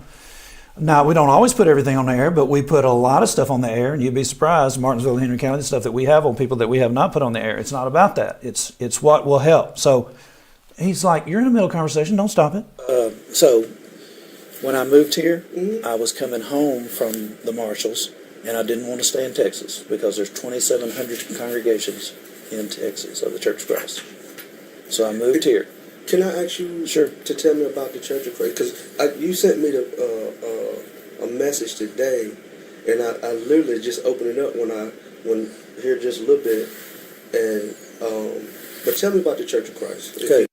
Now, we don't always put everything on the air, but we put a lot of stuff on the air, and you'd be surprised, Martinsville and Henry County, the stuff that we have on people that we have not put on the air. It's not about that. It's what will help. So he's like, "You're in the middle of a conversation. Don't stop it." So when I moved here, I was coming home from the Marshalls, and I didn't want to stay in Texas because there's 2,700 congregations in Texas of the Church of Christ. So I moved here. Can I ask you to tell me about the Church of Christ? Because you sent me a message today, and I literally just opened it up when here just a little bit, and but tell me about the Church of Christ. Okay. The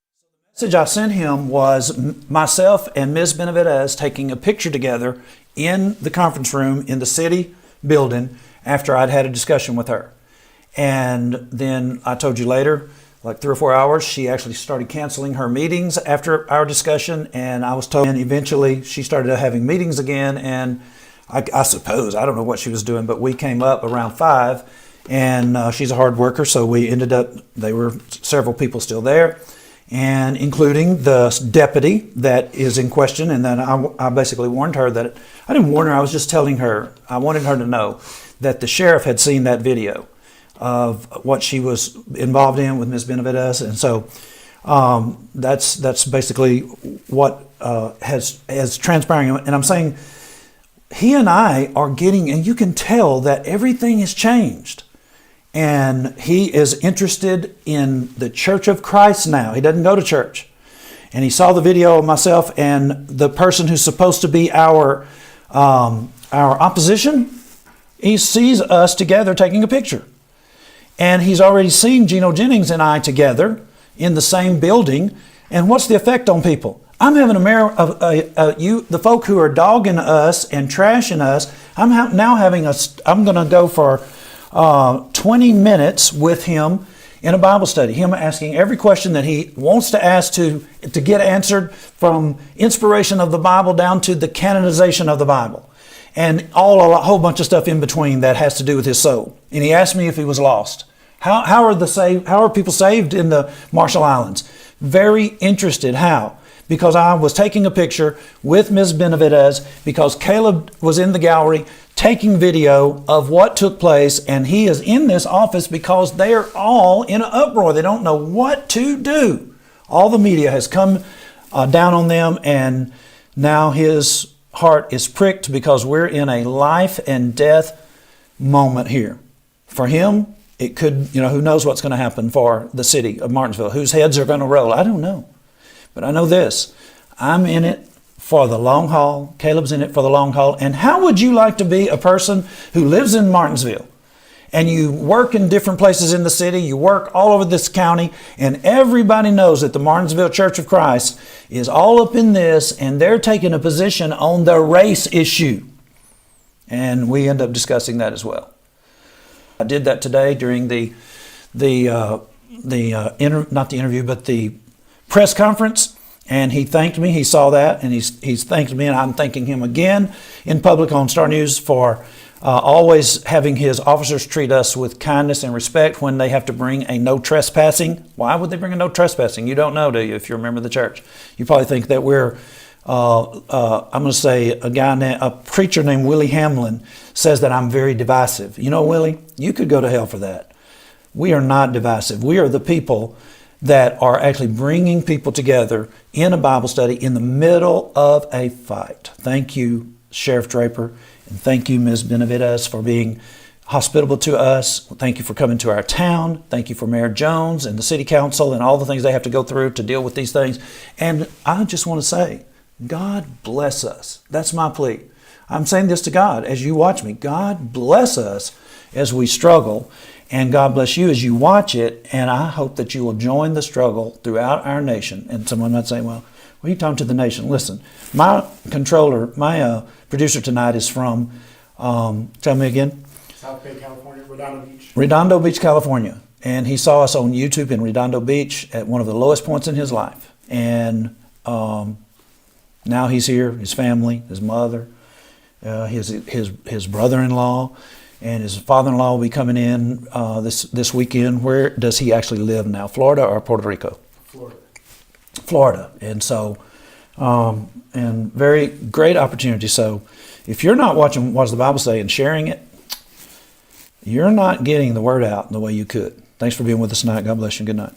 message I sent him was myself and Ms. Benavidez taking a picture together in the conference room in the city building after I'd had a discussion with her. And then I told you later, like 3 or 4 hours, she actually started canceling her meetings after our discussion, and I was told, and eventually she started having meetings again, and I suppose, I don't know what she was doing, but we came up around 5, and she's a hard worker, so we ended up, there were several people still there, and including the deputy that is in question, and then I basically warned her that, I didn't warn her, I was just telling her, I wanted her to know that the sheriff had seen that video of what she was involved in with Ms. Benavidez, and so that's basically what has transpiring. And I'm saying he and I are getting, and you can tell that everything has changed. And he is interested in the Church of Christ now. He doesn't go to church. And he saw the video of myself and the person who's supposed to be our opposition. He sees us together taking a picture. And he's already seen Geno Jennings and I together in the same building. And what's the effect on people? I'm having the folk who are dogging us and trashing us. I'm going to go for 20 minutes with him in a Bible study. Him asking every question that he wants to ask to get answered, from inspiration of the Bible down to the canonization of the Bible. And a whole bunch of stuff in between that has to do with his soul. And he asked me if he was lost. How are people saved in the Marshall Islands? Very interested. How? because I was taking a picture with Ms. Benavidez because Caleb was in the gallery taking video of what took place, and he is in this office because they are all in an uproar. They don't know what to do. All the media has come down on them, and now his heart is pricked because we're in a life and death moment here. For him, it could, who knows what's going to happen for the city of Martinsville, whose heads are going to roll. I don't know. But I know this, I'm in it for the long haul. Caleb's in it for the long haul. And how would you like to be a person who lives in Martinsville and you work in different places in the city, you work all over this county, and everybody knows that the Martinsville Church of Christ is all up in this, and they're taking a position on the race issue. And we end up discussing that as well. I did that today during the press conference, and he thanked me. He saw that, and he's thanked me, and I'm thanking him again in public on Star News for always having his officers treat us with kindness and respect when they have to bring a no trespassing. Why would they bring a no trespassing? You don't know, do you, if you're a member of the church? You probably think that we're, I'm going to say a preacher named Willie Hamlin says that I'm very divisive. You know, Willie, you could go to hell for that. We are not divisive. We are the people that are actually bringing people together in a Bible study in the middle of a fight. Thank you, Sheriff Draper, and thank you, Ms. Benavidez, for being hospitable to us. Thank you for coming to our town. Thank you for Mayor Jones and the City Council and all the things they have to go through to deal with these things. And I just want to say, God bless us. That's my plea. I'm saying this to God as you watch me. God bless us as we struggle, and God bless you as you watch it, and I hope that you will join the struggle throughout our nation. And someone might say, well, what are you talking to the nation? Listen, my producer tonight is from, tell me again? South Bay, California, Redondo Beach. Redondo Beach, California. And he saw us on YouTube in Redondo Beach at one of the lowest points in his life. And now he's here, his family, his mother, his brother-in-law, and his father-in-law will be coming in this weekend. Where does he actually live now, Florida or Puerto Rico? Florida. And so, and very great opportunity. So if you're not watching What's the Bible Say and sharing it, you're not getting the word out the way you could. Thanks for being with us tonight. God bless you. Good night.